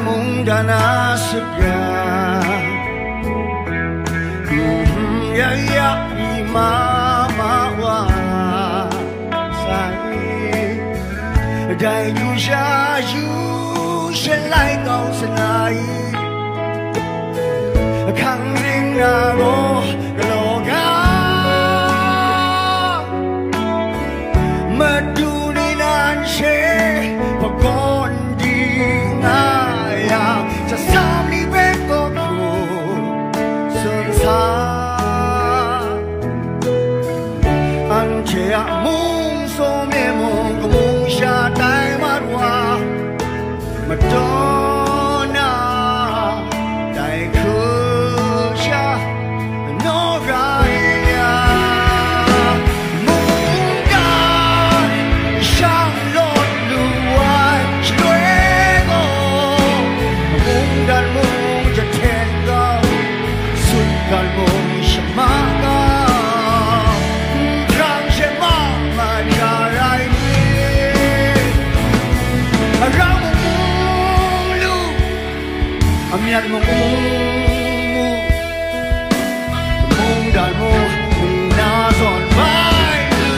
mundana suga ya ya mama wa sai dai yu sha yu shen lai gao san ai khang ring na ro lo ga ma du ni nan she pa kon di na ya cha sam ni be ko ku sun sa an che a mung so me mong ko mung sha dai ma wa ma do na dai ku sha no ga ya mung ga shang lo lu wa shui go mung dan mung ja ten go sun gan mung sha ma ga krang she ma ma ja rai ni ra mung lu amian mung mung dan mung na son bai lu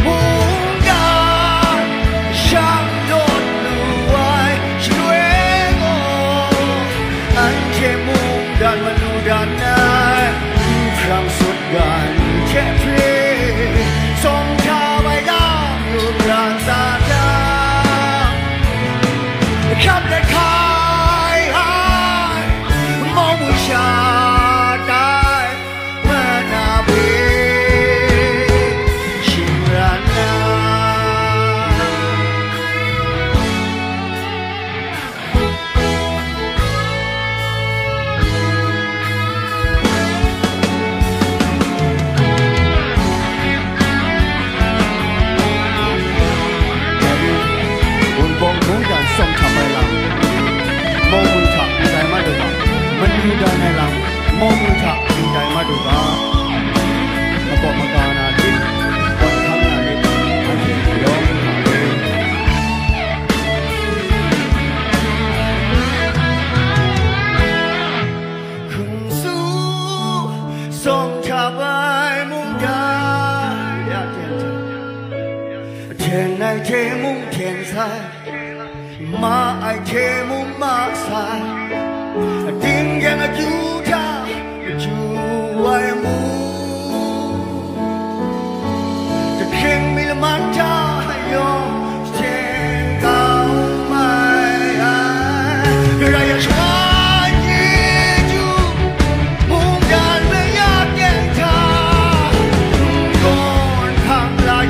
mung ga shang dot lu wai shui go an che mung dan ma lu dan na krang sut gan che pre song cha bai da lu ran sa cha khắp đất khai hai mong mùi xa đai mà na bê xin ra na buồn bông muốn đàn sông thầm ai lòng mong muốn thả đại ma được mình như đàn ai lòng mong muốn thả đại ma được mà bỏ mà cả là đi còn thằng là đi anh chỉ lo thả đi khung su sông thả bay mung đa ya thiên này thiên mung thiên sai mà ai thế muốn mà sai tiếng nghe chú cha chú ai muốnจะเข่งมีละมันchaโยtrên cao mai người ta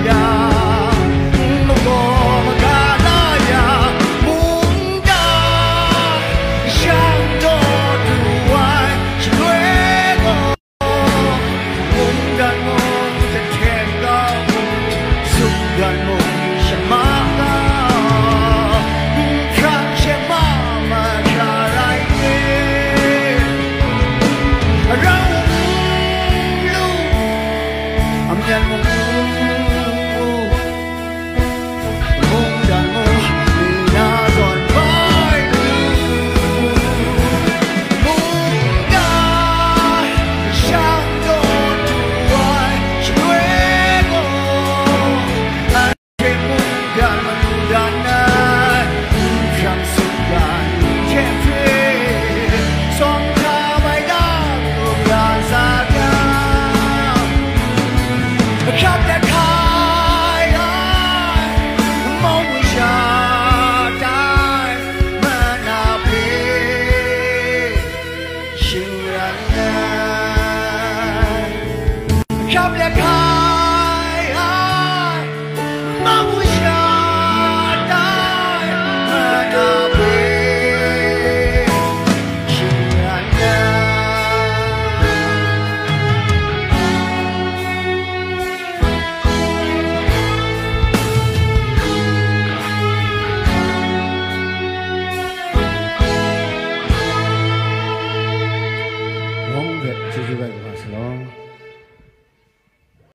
อยาก Chư Bạch Hòa Salon